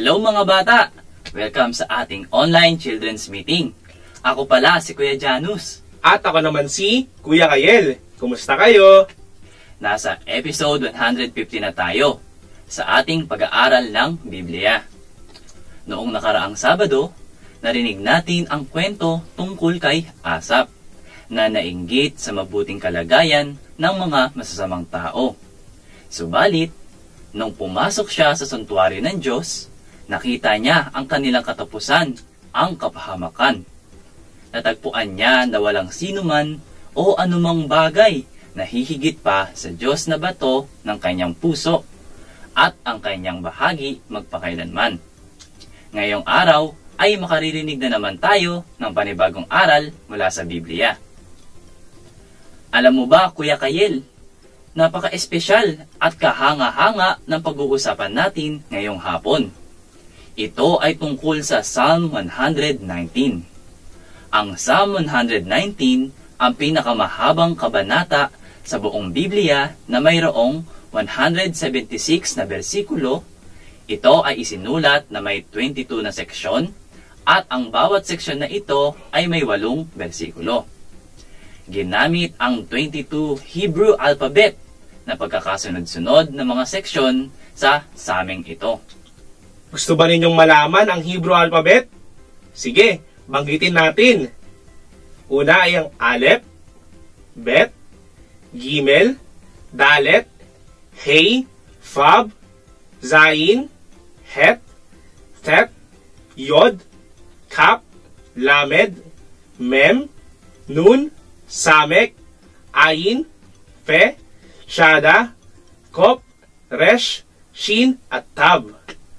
Hello mga bata! Welcome sa ating online children's meeting. Ako pala si Kuya Janus. At ako naman si Kuya Kayel. Kumusta kayo? Nasa episode 150 na tayo sa ating pag-aaral ng Biblia. Noong nakaraang Sabado, narinig natin ang kwento tungkol kay Asap na nainggit sa mabuting kalagayan ng mga masasamang tao. Subalit, nung pumasok siya sa santuario ng Diyos, nakita niya ang kanilang katapusan, ang kapahamakan. Natagpuan niya na walang sinuman o anumang bagay na hihigit pa sa Diyos na bato ng kanyang puso at ang kanyang bahagi magpakailanman. Ngayong araw ay makaririnig na naman tayo ng panibagong aral mula sa Biblia. Alam mo ba, Kuya Kayel, napaka-espesyal at kahanga-hanga ng pag-uusapan natin ngayong hapon. Ito ay tungkol sa Psalm 119. Ang Psalm 119 ang pinakamahabang kabanata sa buong Biblia na mayroong 176 na bersikulo. Ito ay isinulat na may 22 na seksyon at ang bawat seksyon na ito ay may 8 bersikulo. Ginamit ang 22 Hebrew alphabet na pagkakasunod-sunod ng mga seksyon sa saming ito. Gusto ba ninyong malaman ang Hebrew alphabet? Sige, banggitin natin. Una ay ang Aleph, Bet, Gimel, Dalet, Hey, Fab, Zayin, Het, Tet, Yod, Kap, Lamed, Mem, Nun, Samek, Ayin, Fe, Shada, Kop, Resh, Shin, at Tab.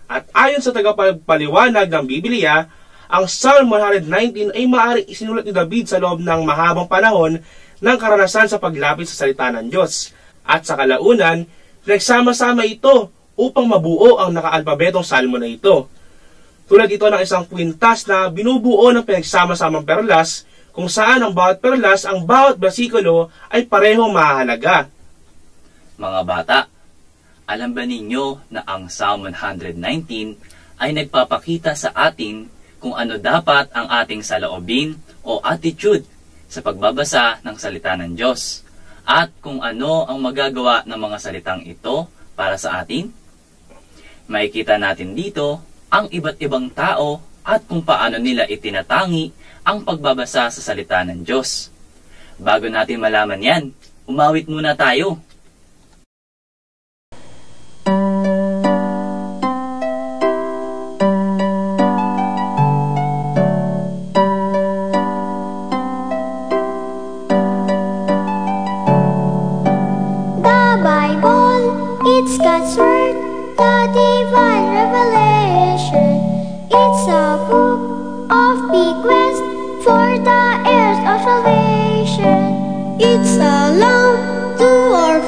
At ayon sa tagapagpaliwanag ng Biblia, ang Psalm 119 ay maaaring isinulat ni David sa loob ng mahabang panahon ng karanasan sa paglapit sa salita ng Diyos. At sa kalaunan, pinagsama-sama ito upang mabuo ang nakaalpabetong salmo na ito. Tulad ito ng isang kwintas na binubuo ng pinagsama-samang perlas kung saan ang bawat perlas, ang bawat bersikulo ay parehong mahalaga. Mga bata, alam ba ninyo na ang Psalm 119 ay nagpapakita sa atin kung ano dapat ang ating saloobin o attitude sa pagbabasa ng salita ng Diyos at kung ano ang magagawa ng mga salitang ito para sa atin? Makikita natin dito ang iba't ibang tao at kung paano nila itinatangi ang pagbabasa sa salita ng Diyos. Bago natin malaman yan, umawit muna tayo. It's God's word, the divine revelation. It's a book of bequest for the heirs of salvation. It's a lamp to our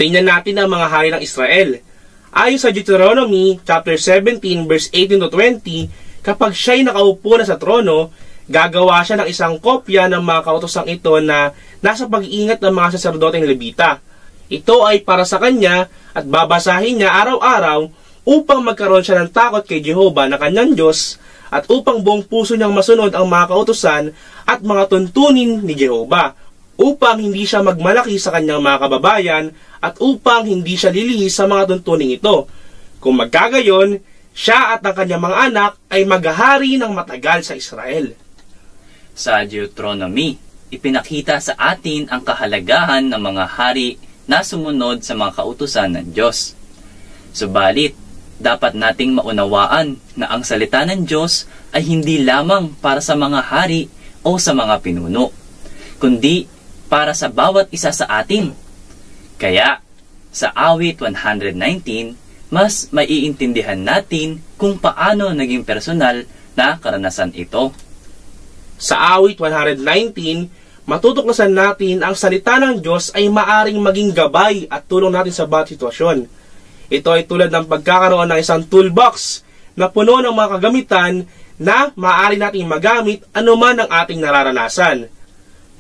Tingnan natin ang mga hari ng Israel. Ayon sa Deuteronomy chapter 17 verse 18 to 20, kapag siya'y nakaupo na sa trono, gagawa siya ng isang kopya ng mga kautosang ito na nasa pag-iingat ng mga saserdoteng Levita. Ito ay para sa kanya at babasahin niya araw-araw upang magkaroon siya ng takot kay Jehovah na kanyang Diyos at upang buong puso niyang masunod ang mga kautosan at mga tuntunin ni Jehovah, upang hindi siya magmalaki sa kanyang mga kababayan at upang hindi siya lilihis sa mga tuntuning ito. Kung magkagayon, siya at ang kanyang mga anak ay maghahari ng matagal sa Israel. Sa Deuteronomy, ipinakita sa atin ang kahalagahan ng mga hari na sumunod sa mga kautusan ng Diyos. Subalit, dapat nating maunawaan na ang salita ng Diyos ay hindi lamang para sa mga hari o sa mga pinuno, kundi para sa bawat isa sa atin. Kaya, sa awit 119, mas maiintindihan natin kung paano naging personal na karanasan ito. Sa awit 119, matutuklasan natin ang salita ng Diyos ay maaring maging gabay at tulong natin sa bawat sitwasyon. Ito ay tulad ng pagkakaroon ng isang toolbox na puno ng mga kagamitan na maaari nating magamit anuman ang ating nararanasan.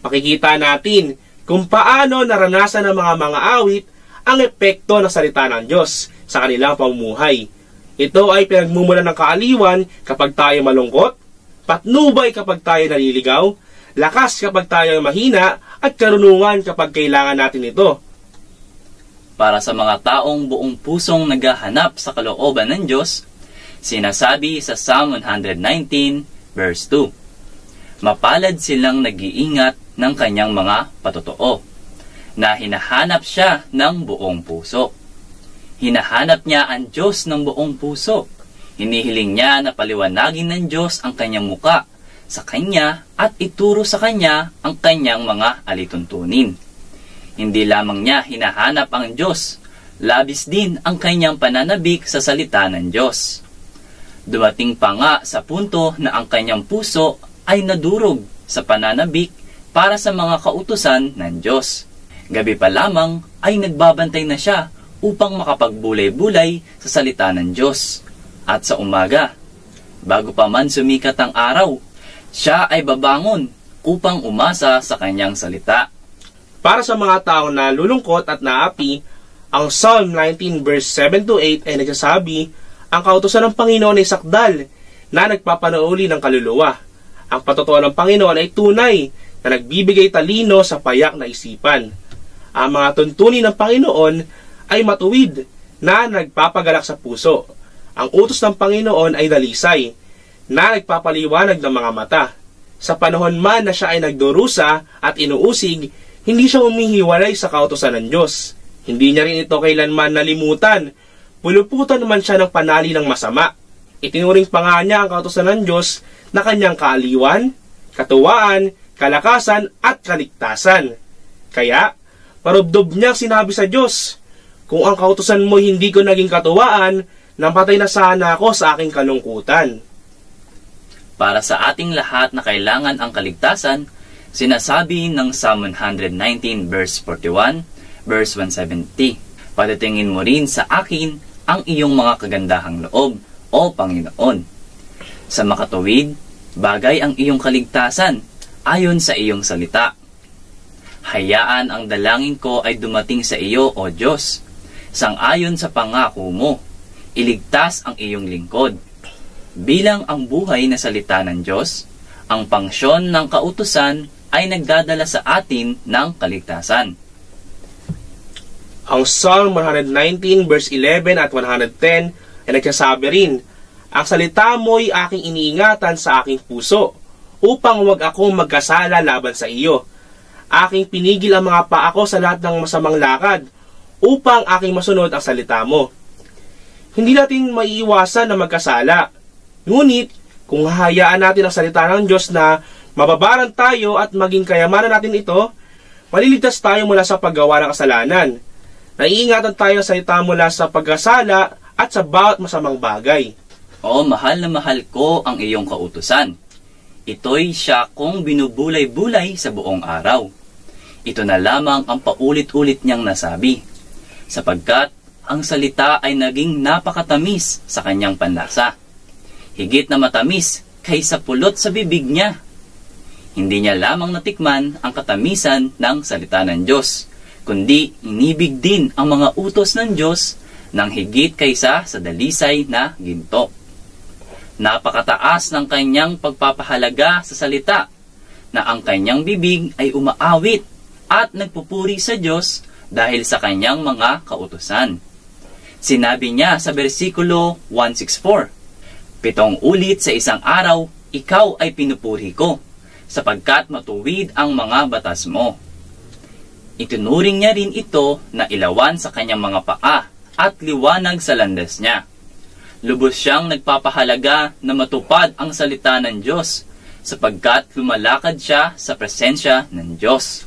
Makikita natin kung paano naranasan ng mga awit ang epekto ng salita ng Diyos sa kanilang pamumuhay. Ito ay pinagmumula ng kaaliwan kapag tayo malungkot, patnubay kapag tayo naliligaw, lakas kapag tayo mahina, at karunungan kapag kailangan natin ito. Para sa mga taong buong pusong naghahanap sa kalooban ng Diyos, sinasabi sa Psalm 119 verse 2, mapalad silang nag-iingat ng kanyang mga patotoo, na hinahanap siya ng buong puso. Hinahanap niya ang Diyos ng buong puso. Hinihiling niya na paliwanagin ng Diyos ang kanyang muka sa kanya at ituro sa kanya ang kanyang mga alituntunin. Hindi lamang niya hinahanap ang Diyos, labis din ang kanyang pananabik sa salita ng Diyos. Dumating pa nga sa punto na ang kanyang puso ay nadurog sa pananabik para sa mga kautusan ng Diyos. Gabi pa lamang ay nagbabantay na siya upang makapagbulay-bulay sa salita ng Diyos. At sa umaga, bago pa man sumikat ang araw, siya ay babangon upang umasa sa kanyang salita. Para sa mga taong nalulungkot at naapi, ang Psalm 19 verse 7 to 8 ay nagsasabi, ang kautusan ng Panginoon ay sakdal na nagpapanauli ng kaluluwa. Ang patotoo ng Panginoon ay tunay na nagbibigay talino sa payak na isipan. Ang mga tuntunin ng Panginoon ay matuwid na nagpapagalak sa puso. Ang utos ng Panginoon ay dalisay na nagpapaliwanag ng mga mata. Sa panahon man na siya ay nagdurusa at inuusig, hindi siya humihiwalay sa kautusan ng Diyos. Hindi niya rin ito kailanman nalimutan. Puluputan naman siya ng panali ng masama. Itinuring pa nga niya ang kautusan ng Diyos na kanyang kaaliwan, katuwaan, kalakasan at kaligtasan. Kaya, parubdob niya sinabi sa Diyos, kung ang kautusan mo hindi ko naging katuwaan, nampatay na sana ako sa aking kalungkutan. Para sa ating lahat na kailangan ang kaligtasan, sinasabi ng Psalm 119 verse 41, verse 170, padatingin mo rin sa akin ang iyong mga kagandahang loob, o Panginoon. Sa makatuwid, bagay ang iyong kaligtasan, ayon sa iyong salita. Hayaan ang dalangin ko ay dumating sa iyo, O Diyos. Sang-ayon sa pangako mo, iligtas ang iyong lingkod. Bilang ang buhay na salita ng Diyos, ang pangsyon ng kautusan ay nagdadala sa atin ng kaligtasan. Ang Psalm 119 verse 11 at 110 ay nagsasabi rin, ang salita mo'y aking iniingatan sa aking puso, upang huwag akong magkasala laban sa iyo. Aking pinigil ang mga paa ko sa lahat ng masamang lakad, upang aking masunod ang salita mo. Hindi natin maiiwasan na magkasala. Ngunit, kung hahayaan natin ang salita ng Diyos na mababaran tayo at maging kayamanan natin ito, maliligtas tayo mula sa paggawa ng kasalanan. Naiingatan tayo sa salita mula sa pagkasala at sa bawat masamang bagay. O mahal na mahal ko ang iyong kautusan. Ito'y siya kong binubulay-bulay sa buong araw. Ito na lamang ang paulit-ulit niyang nasabi. sapagkat ang salita ay naging napakatamis sa kanyang panlasa. Higit na matamis kaysa pulot sa bibig niya. Hindi niya lamang natikman ang katamisan ng salita ng Diyos, kundi inibig din ang mga utos ng Diyos ng higit kaysa sa dalisay na ginto. Napakataas ng kanyang pagpapahalaga sa salita, na ang kanyang bibig ay umaawit at nagpupuri sa Diyos dahil sa kanyang mga kautusan. Sinabi niya sa versikulo 164, 7 ulit sa isang araw, ikaw ay pinupuri ko, sapagkat matuwid ang mga batas mo. Itinuring niya rin ito na ilawan sa kanyang mga paa at liwanag sa landas niya. Lubos siyang nagpapahalaga na matupad ang salita ng Diyos, sapagkat lumalakad siya sa presensya ng Diyos.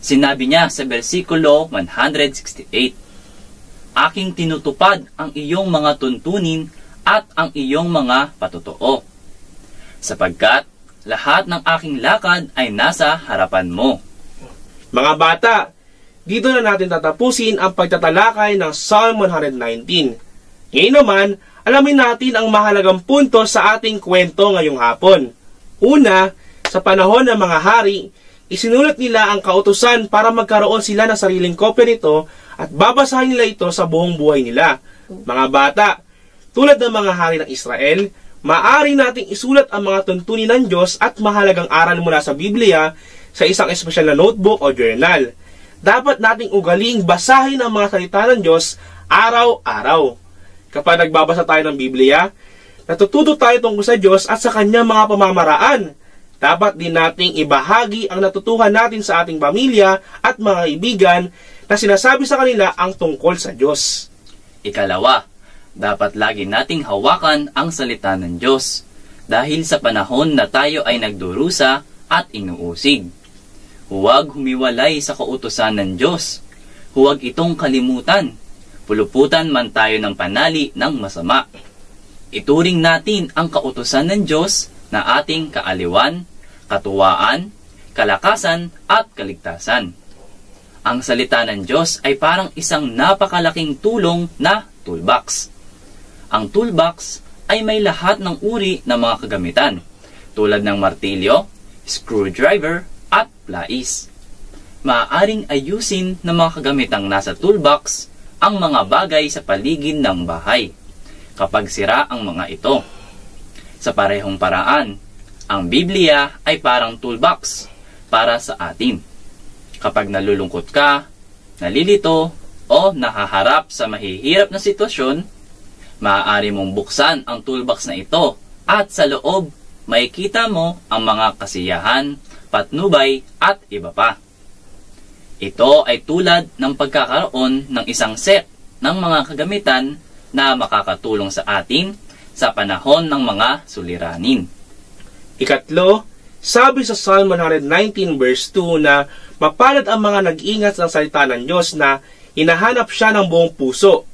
Sinabi niya sa versikulo 168, aking tinutupad ang iyong mga tuntunin at ang iyong mga patotoo, sapagkat lahat ng aking lakad ay nasa harapan mo. Mga bata, dito na natin tatapusin ang pagtatalakay ng Psalm 119. Ngayon naman, alamin natin ang mahalagang punto sa ating kwento ngayong hapon. Una, sa panahon ng mga hari, isinulat nila ang kautusan para magkaroon sila ng sariling kopya nito at babasahin nila ito sa buong buhay nila. Mga bata, tulad ng mga hari ng Israel, maaari nating isulat ang mga tuntunin ng Diyos at mahalagang aral mula sa Biblia sa isang espesyal na notebook o journal. Dapat nating ugaling basahin ang mga salita ng Diyos araw-araw. Kapag nagbabasa tayo ng Biblia, natututo tayo tungkol sa Diyos at sa kanyang mga pamamaraan. Dapat din nating ibahagi ang natutuhan natin sa ating pamilya at mga kaibigan na sinasabi sa kanila ang tungkol sa Diyos. Ikalawa, dapat lagi nating hawakan ang salita ng Diyos dahil sa panahon na tayo ay nagdurusa at inuusig. Huwag humiwalay sa kautusan ng Diyos. Huwag itong kalimutan. Puluputan man tayo ng panali ng masama. Ituring natin ang kautusan ng Diyos na ating kaaliwan, katuwaan, kalakasan at kaligtasan. Ang salita ng Diyos ay parang isang napakalaking tulong na toolbox. Ang toolbox ay may lahat ng uri ng mga kagamitan, tulad ng martilyo, screwdriver, at plais. Maaaring ayusin ng mga kagamitang nasa toolbox ang mga bagay sa paligid ng bahay kapag sira ang mga ito. Sa parehong paraan, ang Biblia ay parang toolbox para sa atin. Kapag nalulungkot ka, nalilito, o nahaharap sa mahihirap na sitwasyon, maaari mong buksan ang toolbox na ito at sa loob makikita mo ang mga kasiyahan, patnubay at iba pa. Ito ay tulad ng pagkakaroon ng isang set ng mga kagamitan na makakatulong sa atin sa panahon ng mga suliranin. Ikatlo, sabi sa Psalm 119 verse 2 na mapalad ang mga nag-ingat ng salita ng Diyos na hinahanap siya ng buong puso.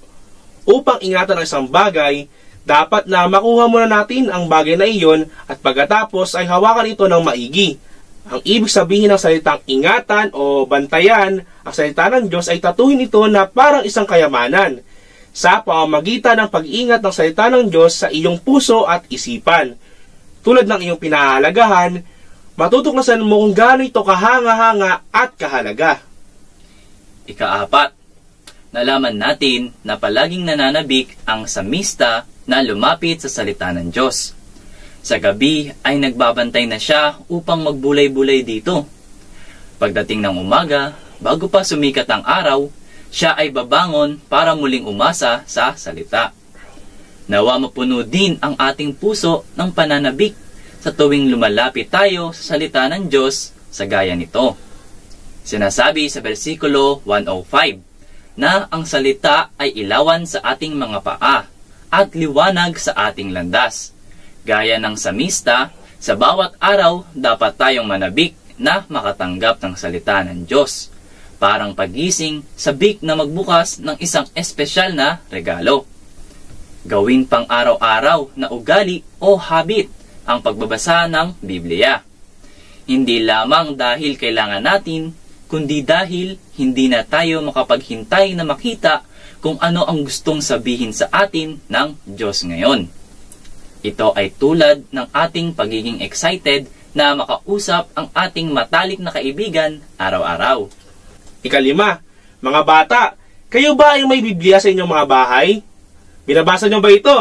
Upang ingatan ang isang bagay, dapat na makuha muna natin ang bagay na iyon at pagkatapos ay hawakan ito ng maigi. Ang ibig sabihin ng salitang ingatan o bantayan, ang salita ng Diyos ay tatuhin ito na parang isang kayamanan sa pamamagitan ng pag-ingat ng salita ng Diyos sa iyong puso at isipan. Tulad ng iyong pinahalagahan, matutuklasan mo kung gaano ito kahanga-hanga at kahalaga. Ikaapat, nalaman natin na palaging nananabik ang samista na lumapit sa salita ng Diyos. Sa gabi ay nagbabantay na siya upang magbulay-bulay dito. Pagdating ng umaga, bago pa sumikat ang araw, siya ay babangon para muling umasa sa salita. Nawa mapuno din ang ating puso ng pananabik sa tuwing lumalapit tayo sa salita ng Diyos sa gaya nito. Sinasabi sa versikulo 105 na ang salita ay ilawan sa ating mga paa at liwanag sa ating landas. Gaya ng samista, sa bawat araw dapat tayong manabik na makatanggap ng salita ng Diyos. Parang pagising, sabik na magbukas ng isang espesyal na regalo. Gawin pang araw-araw na ugali o habit ang pagbabasa ng Biblia. Hindi lamang dahil kailangan natin, kundi dahil hindi na tayo makapaghintay na makita kung ano ang gustong sabihin sa atin ng Diyos ngayon. Ito ay tulad ng ating pagiging excited na makausap ang ating matalik na kaibigan araw-araw. Ikalima, mga bata, kayo ba ay may Biblia sa inyong mga bahay? Binabasa nyo ba ito?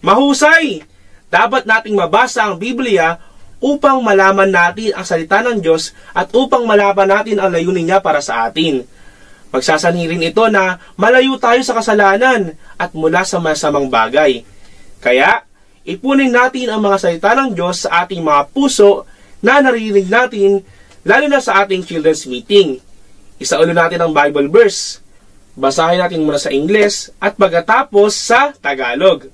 Mahusay! Dapat nating mabasa ang Biblia upang malaman natin ang salita ng Diyos at upang malaman natin ang layunin niya para sa atin. Magsasanhi rin ito na malayo tayo sa kasalanan at mula sa masamang bagay. Kaya, ipunin natin ang mga salita ng Diyos sa ating mga puso na naririnig natin, lalo na sa ating children's meeting. Isaulo natin ang Bible verse. Basahin natin muna sa Ingles at pagkatapos sa Tagalog.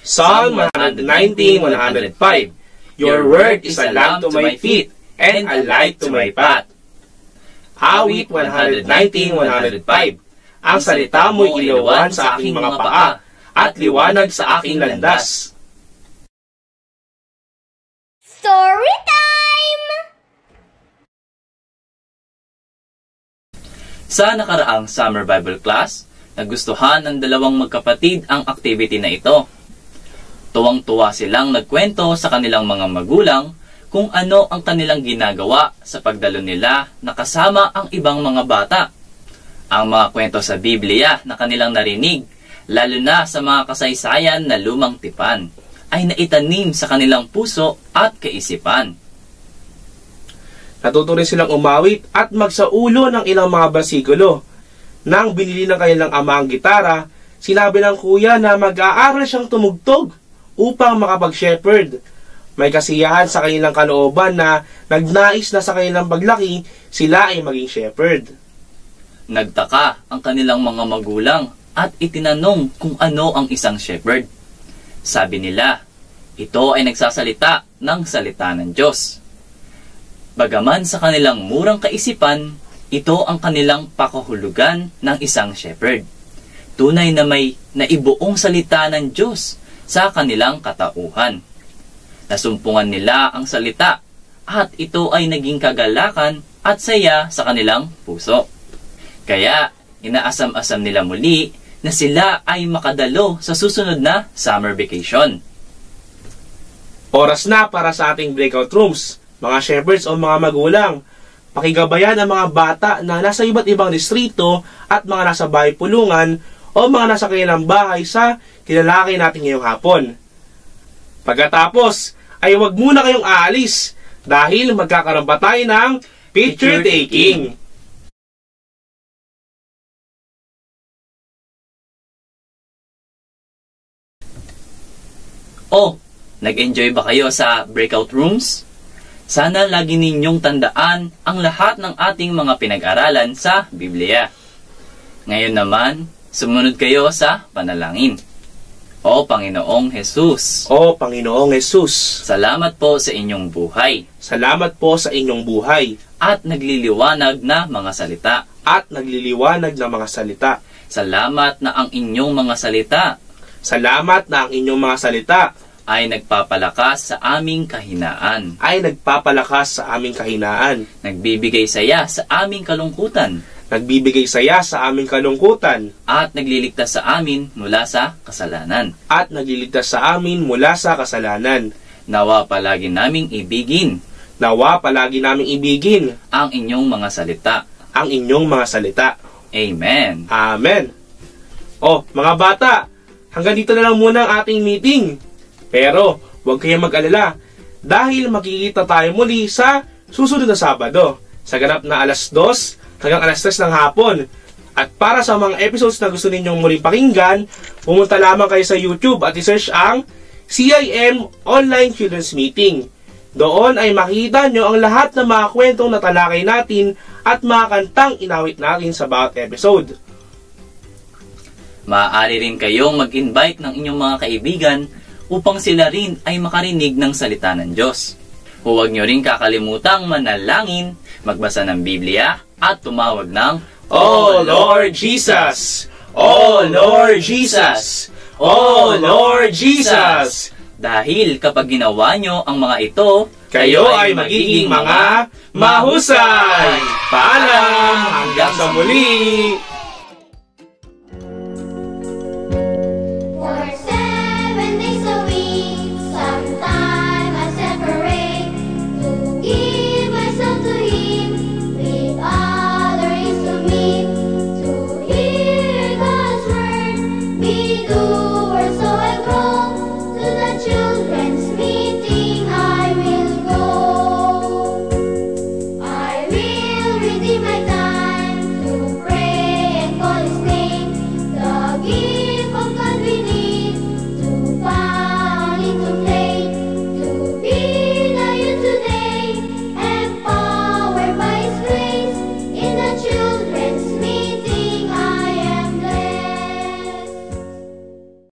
Psalm 119:105. Your word is a lamp to my feet and a light to my path. Awit 119:105. Ang salita mo'y ilawan sa aking mga paa at liwanag sa aking landas. Story time! Sa nakaraang Summer Bible Class, nagustuhan ng dalawang magkapatid ang activity na ito. Tuwang-tuwa silang nagkwento sa kanilang mga magulang kung ano ang kanilang ginagawa sa pagdalo nila na kasama ang ibang mga bata. Ang mga kwento sa Biblia na kanilang narinig, lalo na sa mga kasaysayan na lumang tipan, ay naitanim sa kanilang puso at kaisipan. Natuto rin silang umawit at magsaulo ng ilang mga bersikulo. Nang binili ng kanilang ama ang gitara, sinabi ng kuya na mag-aaral siyang tumugtog upang makapag-shepherd. May kasiyahan sa kanilang kalooban na nagnais na sa kanilang paglaki, sila ay maging shepherd. Nagtaka ang kanilang mga magulang at itinanong kung ano ang isang shepherd. Sabi nila, ito ay nagsasalita ng salita ng Diyos. Bagaman sa kanilang murang kaisipan, ito ang kanilang pakahulugan ng isang shepherd. Tunay na may naibuong salita ng Diyos sa kanilang katauhan. Nasumpungan nila ang salita at ito ay naging kagalakan at saya sa kanilang puso. Kaya inaasam-asam nila muli na sila ay makadalo sa susunod na summer vacation. Oras na para sa ating breakout rooms. Mga shepherds o mga magulang, pakigabayan ang mga bata na nasa iba't ibang distrito at mga nasa bahay pulungan o mga nasa kanilang bahay sa tinalakay natin ngayong hapon. Pagkatapos, ay huwag muna kayong aalis dahil magkakaroon pa tayo ng picture taking. Oh, nag-enjoy ba kayo sa breakout rooms? Sana lagi ninyong tandaan ang lahat ng ating mga pinag-aralan sa Biblia. Ngayon naman, sumunod kayo sa panalangin. O Panginoong Jesus, O Panginoong Jesus, salamat po sa inyong buhay salamat po sa inyong buhay at nagliliwanag na mga salita. at nagliliwanag ng mga salita. Salamat na ang inyong mga salita Salamat na ang inyong mga salita ay nagpapalakas sa aming kahinaan, ay nagpapalakas sa aming kahinaan, nagbibigay saya sa aming kalungkutan, nagbibigay saya sa aming kalungkutan, at nagliligtas sa amin mula sa kasalanan. at nagliligtas sa amin mula sa kasalanan. Nawa palagi naming ibigin Nawa palagi naming ibigin ang inyong mga salita. ang inyong mga salita. Amen. Amen. O, mga bata, hanggang dito na lang muna ang ating meeting. Pero, huwag kayong mag-alala dahil makikita tayo muli sa susunod na Sabado sa ganap na alas 2 hanggang alas 3 ng hapon. At para sa mga episodes na gusto ninyong muling pakinggan, pumunta lamang kayo sa YouTube at i-search ang CIM Online Children's Meeting. Doon ay makita nyo ang lahat ng mga kwentong natalakay natin at mga kantang inawit natin sa bawat episode. Maaari rin kayong mag-invite ng inyong mga kaibigan upang sila rin ay makarinig ng salita ng Diyos. Huwag nyo rin kakalimutang manalangin, magbasa ng Biblia at tumawag ng Oh Lord Jesus! Oh Lord Jesus! Oh Lord Jesus! Dahil kapag ginawa nyo ang mga ito, kayo ay magiging mga mahusay. Paalam! Hanggang sa muli!